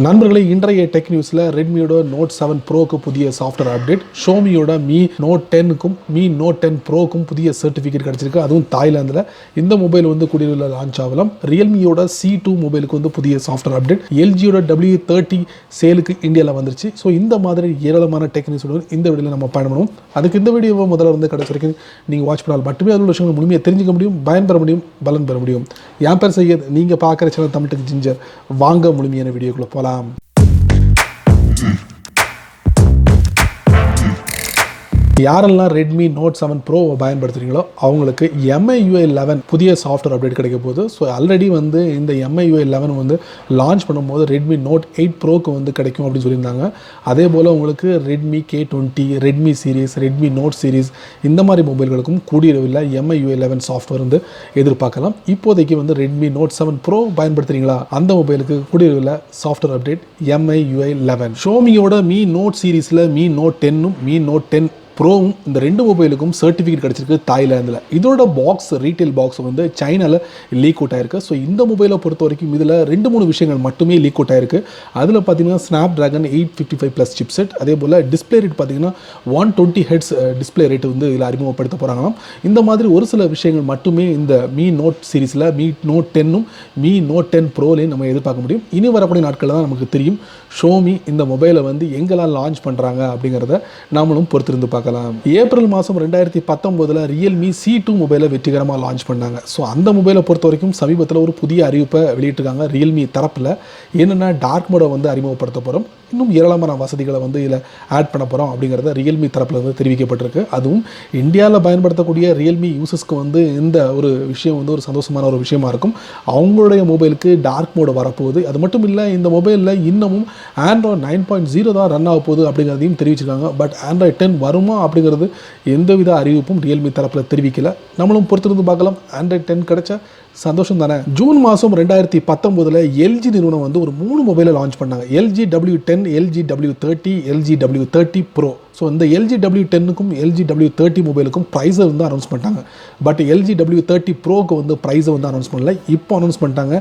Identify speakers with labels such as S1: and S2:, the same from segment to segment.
S1: நண்பர்களே, இன்றைய டெக் நியூஸில் ரெட்மியோட நோட் 7 ப்ரோக்கு புதிய சாஃப்ட்வேர் அப்டேட், ஷோமியோட மீ நோட் 10க்கும் மீ நோட் 10 ப்ரோக்கும் புதிய சர்டிஃபிகேட் கிடச்சிருக்கு. அதுவும் தாய்லாந்தில் இந்த மொபைல் வந்து கூடிய லான்ச் ஆகலாம். ரியல்மியோட C2 மொபைலுக்கு வந்து புதிய சாஃப்ட்வேர் அப்டேட், எல்ஜியோட W30 சேலுக்கு இந்தியாவில் வந்துருச்சு. ஸோ இந்த மாதிரி ஏராளமான டெக் நியூஸோட இந்த வீடியோவில் நம்ம பயணம். அதுக்கு இந்த வீடியோவை முதல்ல வந்து கடைசி வரைக்கும் நீங்கள் வாட்ச் பண்ணால் மட்டுமே அதில் விஷயங்கள் முழுமையாக தெரிஞ்சுக்க முடியும், பயன்பெற முடியும், பலன் பெற முடியும். என் பேர் செய்யது, நீங்கள் பார்க்குற சேனல் தமிழ் டெக் ஜிஞ்சர். வாங்க முழுமையான வீடியோக்குள்ளே போகலாம். யாரெல்லாம் ரெட்மி நோட் 7 ப்ரோவை பயன்படுத்துகிறீங்களோ அவங்களுக்கு MIUI 11 புதிய சாஃப்ட்வேர் அப்டேட் கிடைக்க போகுது. ஸோ ஆல்ரெடி வந்து இந்த MIUI 11 வந்து லான்ச் பண்ணும்போது ரெட்மி நோட் 8 ப்ரோக்கு வந்து கிடைக்கும் அப்படின்னு சொல்லியிருந்தாங்க. அதே போல் உங்களுக்கு Redmi K20, Redmi series, Redmi note series இந்த மாதிரி மொபைல்களுக்கும் கூடியவில் MIUI 11 சாஃப்ட்வேர் வந்து எதிர்பார்க்கலாம். இப்போதைக்கு வந்து ரெட்மி நோட் 7 ப்ரோ பயன்படுத்துகிறீங்களா, அந்த மொபைலுக்கு கூடியவில் சாஃப்ட்வேர் அப்டேட் MIUI 11. ஷோமியோட மீ நோட் சீரீஸில் மீ நோட் 10ம் மீ நோட் 10 ப்ரோவும் இந்த ரெண்டு மொபைலுக்கும் சர்டிஃபிகேட் கிடச்சிருக்கு தாய்லாந்தில். இதோட பாக்ஸ், ரீட்டைல் பாக்ஸ் வந்து சைனாவில் லீக் அவுட் ஆயிருக்கு. ஸோ இந்த மொபைலை பொறுத்த வரைக்கும் இதில் 2-3 விஷயங்கள் மட்டுமே லீக் அவுட் ஆயிருக்கு. அதில் பார்த்தீங்கன்னா ஸ்னாப்டிராகன் 855+ சிப்செட், அதே போல் டிஸ்பிளே ரேட் பார்த்தீங்கன்னா 120 ஹெர்ட்ஸ் டிஸ்பிளே ரேட் வந்து இதில் அறிமுகப்படுத்த போகிறாங்களாம். இந்த மாதிரி ஒரு சில விஷயங்கள் மட்டுமே இந்த மீ நோட் சீரீஸில் மீ நோட் 10ம் மீ நோட் 10 ப்ரோலையும் நம்ம எதிர்பார்க்க முடியும். இனி வரக்கூடிய நாட்களில் தான் நமக்கு தெரியும் ஷோமி இந்த மொபைலை வந்து எங்கெல்லாம் லான்ச் பண்ணுறாங்க அப்படிங்கிறத நாமளும் பொறுத்திருந்து பார்க்கலாம். ஏப்ரல் மாதம் 2019 ரியல்மி C2 மொபைலை வெற்றிகரமாக லான்ச் பண்ணாங்க. ஸோ அந்த மொபைலை பொறுத்த வரைக்கும் சமீபத்தில் ஒரு புதிய அறிவிப்பை வெளியிட்டிருக்காங்க ரியல்மி தரப்பில். என்னென்னா டார்க் மோடை வந்து அறிமுகப்படுத்த போகிறோம், இன்னும் ஏராளமான வசதிகளை வந்து இதில் ஆட் பண்ண போகிறோம் அப்படிங்கிறத ரியல்மி தரப்பில் வந்து தெரிவிக்கப்பட்டிருக்கு. அதுவும் இந்தியாவில் பயன்படுத்தக்கூடிய ரியல்மி யூசர்ஸ்க்கு வந்து இந்த ஒரு விஷயம் வந்து ஒரு சந்தோஷமான ஒரு விஷயமா இருக்கும். அவங்களுடைய மொபைலுக்கு டார்க் மோடு வரப்போகுது. அது மட்டும் இல்லை, இந்த மொபைலில் இன்னமும் Android 9.0 தான் ரன் ஆக போகுது அப்படிங்கிறதையும் தெரிவிச்சிருக்காங்க. பட் Android 10 வருமா அப்படிங்கிறது எந்தவித அறிவிப்பும் ரியல்மி தரப்பில் தெரிவிக்கல. நம்மளும் பொறுத்திருந்து பார்க்கலாம். Android 10 கிடைச்சா சந்தோஷம் தானே. ஜூன் மாதம் 2019 எல்ஜி நிறுவனம் வந்து ஒரு 3 மொபைலை லான்ச் பண்ணாங்க. LG W10, LG W30, LG W30 Pro. So இந்த LG W10க்கும் LG W30 மொபைலுக்கும் ப்ரைஸை வந்து அனௌன்ஸ் பண்ணிட்டாங்க. பட் LG W30 ப்ரோக்கு வந்து ப்ரைஸை வந்து அனௌன்ஸ் பண்ணல. இப்போ அனௌன்ஸ் பண்ணிட்டாங்க.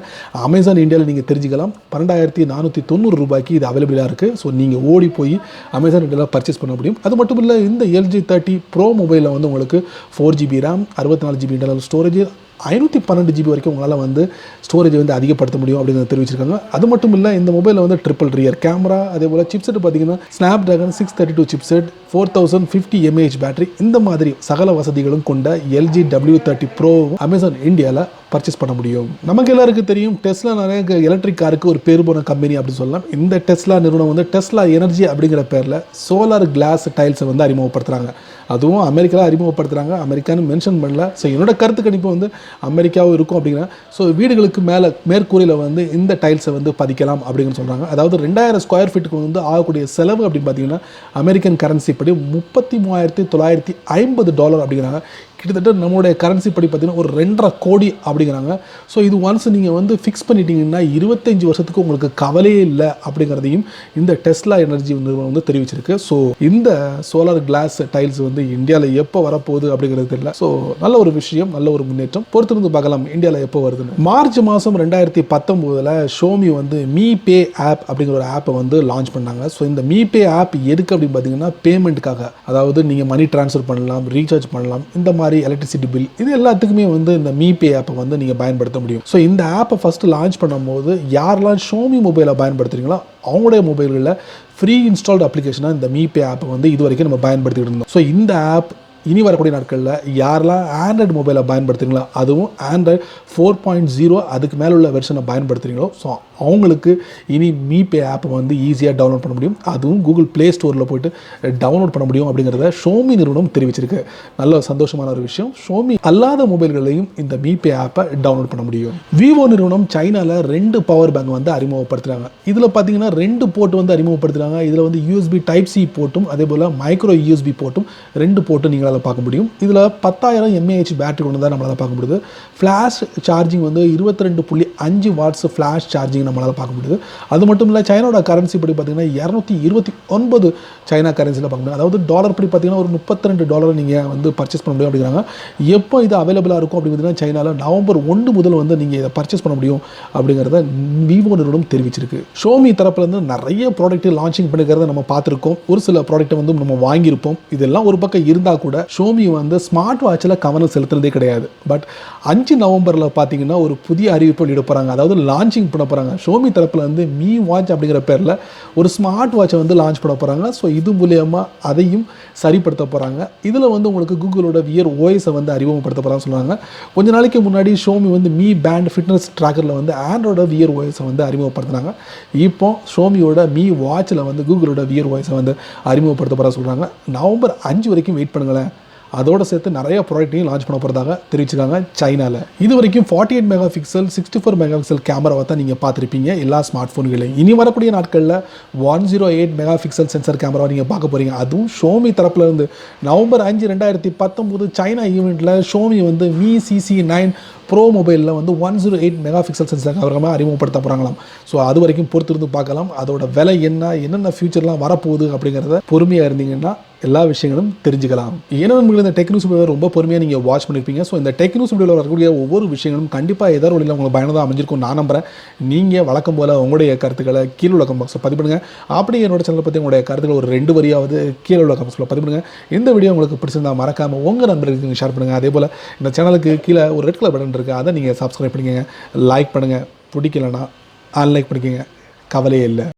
S1: அமேசான் இந்தியாவில் நீங்கள் தெரிஞ்சுக்கலாம், 12,490 ரூபாய்க்கு இது அவைலபிளாக இருக்குது. ஸோ நீங்கள் ஓடி போய் அமேசான் இந்தியாவில் பர்ச்சேஸ் பண்ண முடியும். அது மட்டும் இல்லை, இந்த LG 30 ப்ரோ மொபைலில் வந்து உங்களுக்கு 4GB RAM, 64GB internal storage, 512GB வரைக்கும் உங்களால் வந்து ஸ்டோரேஜ் வந்து அதிகப்படுத்த முடியும் அப்படிங்கிறத தெரிவிச்சிருக்காங்க. அது மட்டும் இல்லை, இந்த மொபைலில் வந்து ட்ரிபிள் ரியர் கேமரா, அதே போல் சிப்செட் பார்த்தீங்கன்னா ஸ்னாப்டிராகன் 632 சிப்செட், 4050 mAh பேட்டரி, இந்த மாதிரி சகல வசதிகளும் கொண்ட LG W30 ப்ரோ அமேசான் இந்தியாவில் பர்ச்சேஸ் பண்ண முடியும். நமக்கு எல்லாருக்கும் தெரியும், டெஸ்லா நிறைய எலக்ட்ரிக் காருக்கு ஒரு பேர் போன கம்பெனி அப்படின்னு சொல்லலாம். இந்த டெஸ்லா நிறுவனம் வந்து டெஸ்லா எனர்ஜி அப்படிங்கிற பேரில் சோலார் கிளாஸ் டைல்ஸை வந்து அறிமுகப்படுத்துகிறாங்க. அதுவும் அமெரிக்காவில் அறிமுகப்படுத்துகிறாங்க. அமெரிக்கான்னு மென்ஷன் பண்ணல. ஸோ என்னோட கருத்து கணிப்பு வந்து அமெரிக்காவும் இருக்கும் அப்படிங்கிற. ஸோ வீடுகளுக்கு மேற்கூரையில் வந்து இந்த டைல்ஸை வந்து பதிக்கலாம் அப்படின்னு சொல்கிறாங்க. அதாவது 2000 ஸ்கொயர் ஃபீட்டுக்கு வந்து ஆகக்கூடிய செலவு அப்படின்னு பார்த்தீங்கன்னா அமெரிக்கன் கரன்சி படி $33,950 அப்படிங்கிறாங்க. கிட்டத்தட்ட நம்மளுடைய கரன்சி படி பார்த்தீங்கன்னா ஒரு 2.5 கோடி அப்படிங்கிறாங்க. ஸோ இது ஒன்ஸ் நீங்கள் வந்து ஃபிக்ஸ் பண்ணிட்டீங்கன்னா 25 வருஷத்துக்கு உங்களுக்கு கவலையே இல்லை அப்படிங்கிறதையும் இந்த டெஸ்லா எனர்ஜி நிறுவனம் வந்து தெரிவிச்சிருக்கு. ஸோ இந்த சோலார் கிளாஸ் டைல்ஸ் வந்து இந்தியாவில் எப்போ வரப்போகுது அப்படிங்கிறது தெரியல. ஸோ நல்ல ஒரு விஷயம், நல்ல ஒரு முன்னேற்றம். பொறுத்திருந்து பார்க்கலாம் இந்தியாவில் எப்போ வருதுன்னு. மார்ச் மாதம் 2019 ஷோமி வந்து மீ பே ஆப் அப்படிங்கிற ஒரு ஆப்பை வந்து லான்ச் பண்ணாங்க. ஸோ இந்த மீ பே ஆப் எதுக்கு அப்படின்னு பார்த்தீங்கன்னா பேமெண்ட்டுக்காக. அதாவது நீங்கள் மணி ட்ரான்ஸ்ஃபர் பண்ணலாம், ரீசார்ஜ் பண்ணலாம், இந்த மாதிரி எலக்ட்ரிசிட்டி பில், இது எல்லாத்துக்குமே வந்து இந்த மீ பே ஆப்பை வந்து நீங்கள் பயன்படுத்த முடியும். ஸோ இந்த ஆப்பை ஃபஸ்ட்டு லான்ச் பண்ணும்போது யாரெல்லாம் ஷோமி மொபைலை பயன்படுத்துகிறீங்களோ அவங்களுடைய மொபைல்களில் ஃப்ரீ இன்ஸ்டால்டு அப்ளிகேஷனாக இந்த மீ பே ஆப்பை வந்து இது வரைக்கும் நம்ம பயன்படுத்திட்டு இருந்தோம். ஸோ இந்த ஆப் இனி வரக்கூடிய நாட்களில் யாரெல்லாம் ஆண்ட்ராய்டு மொபைலை பயன்படுத்துகிறீங்களோ, அதுவும் ஆண்ட்ராய்டு 4.0 அதுக்கு மேலே உள்ள வெர்ஷனை பயன்படுத்துகிறீங்களோ, ஸோ அவங்களுக்கு இனி மீ பே ஆப்பை வந்து ஈஸியாக டவுன்லோட் பண்ண முடியும். அதுவும் கூகுள் ப்ளே ஸ்டோரில் போய்ட்டு டவுன்லோட் பண்ண முடியும் அப்படிங்கிறத ஷோமி நிறுவனம் தெரிவிச்சிருக்கு. நல்ல சந்தோஷமான ஒரு விஷயம். ஷோமி அல்லாத மொபைல்களையும் இந்த மீ பே ஆப்பை டவுன்லோட் பண்ண முடியும். விவோ நிறுவனம் சைனாவில் 2 பவர் பேங்க் வந்து அறிமுகப்படுத்துகிறாங்க. இதில் பார்த்தீங்கன்னா 2 போர்ட் வந்து அறிமுகப்படுத்துகிறாங்க. இதில் வந்து USB Type-C போர்ட்டும் அதே போல் மைக்ரோ USB போர்ட்டும் 2 போர்ட்டும் நீங்களால் நம்மளால் பார்க்க முடியும். இதில் 10,000 mAh பேட்டரி கொண்டு தான் நம்மளால் பார்க்க முடியுது. ஃப்ளாஷ் சார்ஜிங் வந்து 22.5 வாட்ஸ் ஃப்ளாஷ் சார்ஜிங் நம்மளால் பார்க்க முடியுது. அது மட்டும் இல்லை, சைனாவோட கரன்சி படி பார்த்தீங்கன்னா 229 சைனா கரன்சியில் பார்க்க முடியும். அதாவது டாலர் படி பார்த்தீங்கன்னா ஒரு $32 நீங்கள் வந்து பர்ச்சேஸ் பண்ண முடியும் அப்படிங்கிறாங்க. எப்போ இது அவைலபிளாக இருக்கும் அப்படின்னு பார்த்தீங்கன்னா சைனாவில் நவம்பர் 1 முதல் வந்து நீங்கள் இதை பர்ச்சேஸ் பண்ண முடியும் அப்படிங்கிறத விவோ நிறுவனம் தெரிவிச்சிருக்கு. ஷோமி தரப்புலேருந்து நிறைய ப்ராடக்ட் லான்ச்சிங் பண்ணிக்கிறத நம்ம பார்த்துருக்கோம். ஒரு சில ப்ராடக்ட்டை வந்து நம்ம வாங்கியிருப்போம். இதெல்லாம் ஒரு பக்கம் இருந்தால் கூட ஷோமி வந்து ஸ்மார்ட் வாட்சில் கவனம் செலுத்துறதே கிடையாது. பட் 5 நவம்பரில் பார்த்தீங்கன்னா ஒரு புதிய அறிவிப்பு வெளியிட போகிறாங்க. அதாவது லான்ச்சிங் பண்ண போகிறாங்க. ஷோமி தரப்பில் வந்து மீ வாட்ச் அப்படிங்கிற பேரில் ஒரு ஸ்மார்ட் வாட்சை வந்து லான்ச் பண்ண போகிறாங்க. ஸோ இது மூலியமாக அதையும் சரிப்படுத்த போகிறாங்க. இதில் வந்து உங்களுக்கு கூகுளோட வியர் ஓஎஸை வந்து அறிமுகப்படுத்த போகிறாங்க சொல்கிறாங்க. கொஞ்ச நாளைக்கு முன்னாடி ஷோமி வந்து மீ பேண்ட் ஃபிட்னஸ் ட்ராக்கரில் வந்து ஆண்ட்ராய்டோட வியர் ஓஎஸை வந்து அறிமுகப்படுத்தினாங்க. இப்போ ஷோமியோட மீ வாட்சில் வந்து கூகுளோட வியர் ஓஎஸை வந்து அறிமுகப்படுத்த போகிறதா சொல்கிறாங்க. நவம்பர் 5 வரைக்கும் வெயிட் பண்ணுங்களேன். அதோடு சேர்த்து நிறைய ப்ராடக்ட்டையும் லான்ச் பண்ண போகிறதாக தெரிவிச்சிருக்காங்க சைனாவில். இது வரைக்கும் 48 மெகா பிக்சல் 64 மெகா பிக்சல் கேமராவை தான் நீங்கள் பார்த்துருப்பீங்க எல்லா ஸ்மார்ட் ஃபோன்களையும். இனி வரக்கூடிய நாட்களில் 108 மெகா பிக்சல் சென்சார் கேமராவை நீங்கள் பார்க்க போகிறீங்க. அதுவும் ஷோமி தரப்பில் இருந்து நவம்பர் 5, 2019 சைனா ஈவெண்ட்டில் ஷோமி வந்து மீ CC9 ப்ரோ மொபைலில் வந்து 108 மெகா பிக்சல் சென்சார் கேமரா அறிமுகப்படுத்த போகிறாங்களாம். ஸோ அது வரைக்கும் பொறுத்திருந்து பார்க்கலாம். அதோட விலை என்னென்ன ஃபியூச்சர்லாம் வரப்போகுது அப்படிங்கிறத பொறுமையாக இருந்தீங்கன்னா எல்லா விஷயங்களும் தெரிஞ்சுக்கலாம். ஏன்னா உங்களுக்கு இந்த டெக் நியூஸ் வீடியோ ரொம்ப பொறுமையாக நீங்கள் வாட்ச் பண்ணியிருப்பீங்க. ஸோ இந்த டெக் நியூஸ் வீடியோவில் வரக்கூடிய ஒவ்வொரு விஷயங்களும் கண்டிப்பாக ஏதாவது வழியில் உங்களுக்கு பயணதாக அமைஞ்சிருக்கும் நான் நம்புகிறேன். நீங்கள் வழக்கம் போல் உங்களுடைய கருத்துக்களை கீழே உள்ள கமெண்ட் பாக்ஸில் பதிவு பண்ணுங்கள். அப்படி என்னோட சேனலை பற்றி உங்களுடைய கருத்துக்களை ஒரு 2 வரியாவது கீழே உள்ள கமெண்ட் பாக்ஸில் பதிவு பண்ணுங்கள். இந்த வீடியோ உங்களுக்கு பிடிச்சிருந்தா மறக்காமல் உங்கள் நண்பர்களுக்கு ஷேர் பண்ணுங்கள். அதே போல் இந்த சேனலுக்கு கீழே ஒரு ரெட் கலர் பட்டன் இருக்குது, அதை நீங்கள் சப்ஸ்கிரைப் பண்ணிக்கங்க, லைக் பண்ணுங்கள். பிடிக்கலன்னா அன்லைக் பண்ணிக்கங்க, கவலையே இல்லை.